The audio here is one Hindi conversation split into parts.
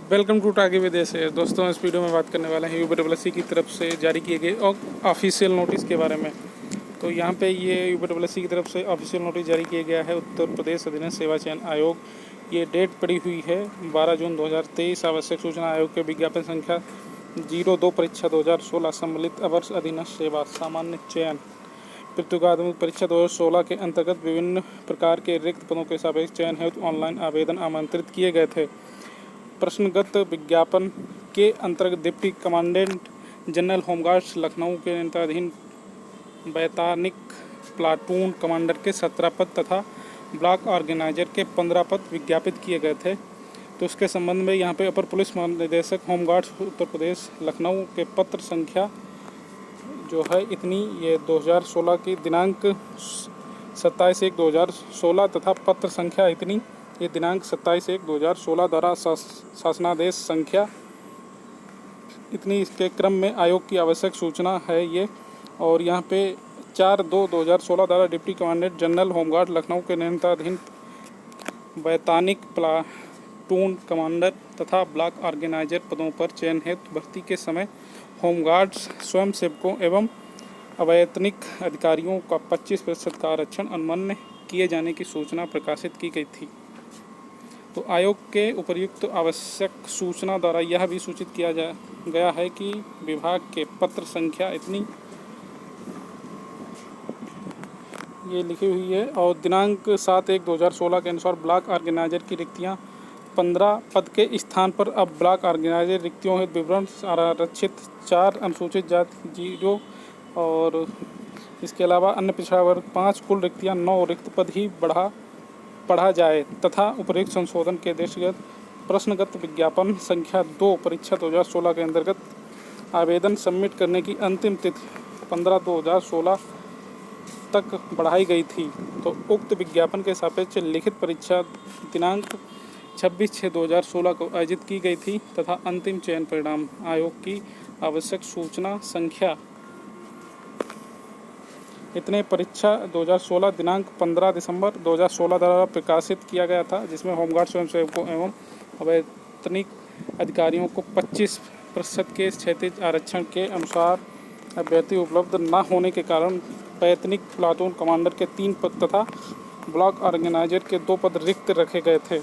वेलकम टू टागी विदेश है। दोस्तों, इस वीडियो में बात करने वाले हैं यूपीडब्ल्यूएससी की तरफ से जारी किए गए और ऑफिशियल नोटिस के बारे में। तो यहाँ पे ये यूपीडब्ल्यूएससी की तरफ से ऑफिशियल नोटिस जारी किया गया है। उत्तर प्रदेश अधीनस्थ सेवा चयन आयोग, ये डेट पड़ी हुई है 12 जून 2023। आवश्यक सूचना आयोग के विज्ञापन संख्या 02 परीक्षा 2016 सम्मिलित अवर्ष अधीनस्थ सेवा सामान्य चयन प्रतियोगात्मक परीक्षा 2016 के अंतर्गत विभिन्न प्रकार के रिक्त पदों के सापेक्ष चयन हेतु ऑनलाइन आवेदन आमंत्रित किए गए थे। प्रश्नगत विज्ञापन के अंतर्गत deputy commandant general home guards Lucknow के नेतृत्वाधीन वैतानिक प्लाटून कमांडर के 17 पद तथा ब्लॉक ऑर्गेनाइजर के 15 पद विज्ञापित किए गए थे। तो इसके संबंध में यहाँ पे अपर पुलिस महानिदेशक होमगार्ड्स उत्तर प्रदेश लखनऊ के पत्र संख्या जो है इतनी, ये 2016 की दिनांक 27/1/2016 तथा पत्र संख्या इतनी, ये दिनांक 27/1/2016 द्वारा शासनादेश संख्या इतनी, इसके क्रम में आयोग की आवश्यक सूचना है ये। और यहाँ पे 4/2/2016 द्वारा deputy commandant general home guard Lucknow के नेतृत्वाधीन वैतानिक प्लाटून कमांडर तथा ब्लॉक ऑर्गेनाइजर पदों पर चयन हेतु भर्ती के समय होमगार्ड्स स्वयंसेवकों एवं अवैतनिक अधिकारियों का 25% का आरक्षण अनुमन्य किए जाने की सूचना प्रकाशित की गई थी। तो आयोग के उपर्युक्त आवश्यक सूचना द्वारा यह भी सूचित किया गया है कि विभाग के पत्र संख्या इतनी, ये लिखी हुई है, और दिनांक 7/1/2016 के अनुसार ब्लॉक ऑर्गेनाइजर की रिक्तियां 15 पद के स्थान पर अब ब्लॉक ऑर्गेनाइजर रिक्तियों हेतु विवरण आरक्षित 4, अनुसूचित जाति 0 और इसके अलावा अन्य पिछड़ा वर्ग 5, कुल रिक्तियां 9 रिक्त पद ही पढ़ा जाए तथा उपर्युक्त संशोधन के दृष्टिगत प्रश्नगत विज्ञापन संख्या 2 परीक्षा 2016 के अंतर्गत आवेदन सबमिट करने की अंतिम तिथि 15/2/2016 तक बढ़ाई गई थी। तो उक्त विज्ञापन के सापेक्ष लिखित परीक्षा दिनांक 26/6/2016 को आयोजित की गई थी तथा अंतिम चयन परिणाम आयोग की आवश्यक सूचना संख्या इतने परीक्षा 2016 दिनांक 15 दिसंबर 2016 द्वारा प्रकाशित किया गया था, जिसमें होमगार्ड स्वयंसेवकों एवं अवैतनिक अधिकारियों को 25% के क्षैतिज आरक्षण के अनुसार अभ्यर्थी उपलब्ध न होने के कारण वैतनिक प्लाटून कमांडर के 3 पद तथा ब्लॉक ऑर्गेनाइजर के 2 पद रिक्त रखे गए थे।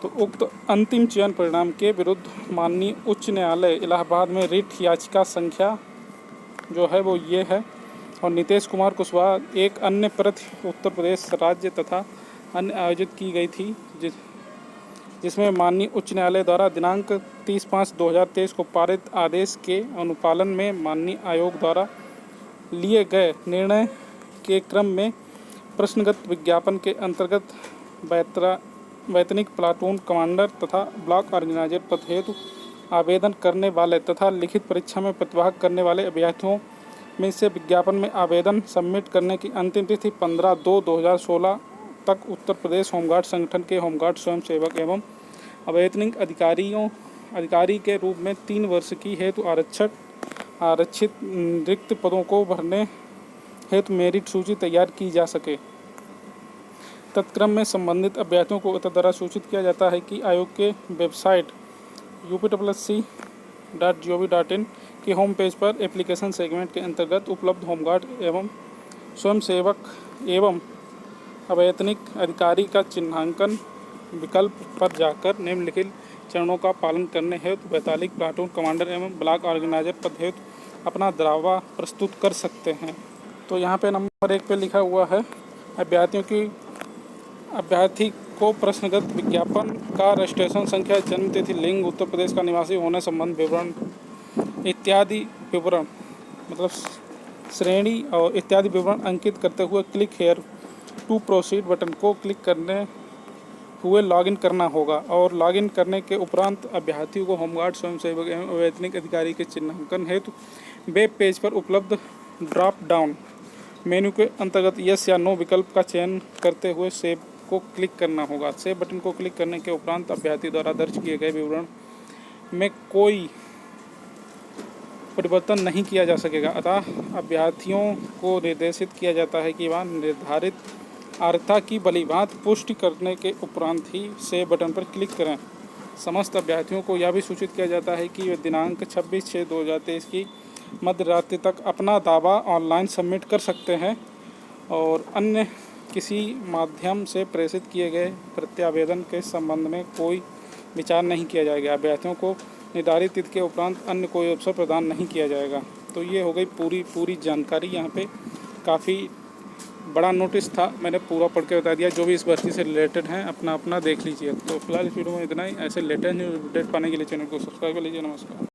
तो उक्त अंतिम चयन परिणाम के विरुद्ध माननीय उच्च न्यायालय इलाहाबाद में रिट याचिका संख्या जो है वो ये है, और नीतीश कुमार कुशवाहा एक अन्य प्रति उत्तर प्रदेश राज्य तथा अन्य आयोजित की गई थी, जिसमें माननीय उच्च न्यायालय द्वारा दिनांक 30/5/2023 को पारित आदेश के अनुपालन में माननीय आयोग द्वारा लिए गए निर्णय के क्रम में प्रश्नगत विज्ञापन के अंतर्गत वैतनिक प्लाटून कमांडर तथा ब्लॉक ऑर्गेनाइजर पद हेतु आवेदन करने वाले तथा लिखित परीक्षा में प्रतिभाग करने वाले अभ्यर्थियों में से विज्ञापन में आवेदन सबमिट करने की अंतिम तिथि 15/2/2016 तक उत्तर प्रदेश होमगार्ड संगठन के होमगार्ड स्वयंसेवक एवं अवैतनिक अधिकारी के रूप में 3 वर्ष की हेतु आरक्षित रिक्त पदों को भरने हेतु मेरिट सूची तैयार की जा सके। तत्क्रम में संबंधित अभ्यर्थियों को इस द्वारा सूचित किया जाता है कि आयोग के वेबसाइट upwc.gov.in की होम पेज पर एप्लीकेशन सेगमेंट के अंतर्गत उपलब्ध होमगार्ड एवं स्वयंसेवक एवं अवैतनिक अधिकारी का चिन्हांकन विकल्प पर जाकर निम्नलिखित चरणों का पालन करने हेतु वैतानिक प्लाटून कमांडर एवं ब्लॉक ऑर्गेनाइजर पद हेतु अपना दावा प्रस्तुत कर सकते हैं। तो यहाँ पे नंबर 1 पे लिखा हुआ है अभ्यर्थी को प्रश्नगत विज्ञापन का रजिस्ट्रेशन संख्या, जन्म तिथि, लिंग, उत्तर प्रदेश का निवासी होने संबंध विवरण इत्यादि विवरण मतलब श्रेणी और इत्यादि विवरण अंकित करते हुए click here to proceed button को क्लिक करने हुए लॉगिन करना होगा। और लॉगिन करने के उपरांत अभ्यर्थियों को होमगार्ड स्वयंसेवक एवं अवैतनिक अधिकारी के चिन्हांकन हेतु वेब पेज पर उपलब्ध ड्रॉप डाउन मेन्यू के अंतर्गत यस या नो विकल्प का चयन करते हुए सेव को क्लिक करना होगा। सेव बटन को क्लिक करने के उपरांत अभ्यर्थी द्वारा दर्ज किए गए विवरण में कोई परिवर्तन नहीं किया जा सकेगा, अतः अभ्यर्थियों को निर्देशित किया जाता है कि वह निर्धारित अर्हता की भलीभांति पुष्टि करने के उपरांत ही सेव बटन पर क्लिक करें। समस्त अभ्यर्थियों को यह भी सूचित किया जाता है कि वे दिनांक 26/6/2023 की मध्य रात्रि तक अपना दावा ऑनलाइन सबमिट कर सकते हैं और अन्य किसी माध्यम से प्रेषित किए गए प्रत्यावेदन के संबंध में कोई विचार नहीं किया जाएगा। अभ्यर्थियों को निर्धारित तिथि के उपरांत अन्य कोई अवसर प्रदान नहीं किया जाएगा। तो ये हो गई पूरी जानकारी। यहाँ पे काफ़ी बड़ा नोटिस था, मैंने पूरा पढ़ के बता दिया। जो भी इस भर्ती से रिलेटेड हैं अपना देख लीजिए। तो फिलहाल इस वीडियो में इतना ही। ऐसे लेटेस्ट न्यूज़ अपडेट पाने के लिए चैनल को सब्सक्राइब कर लीजिए। नमस्कार।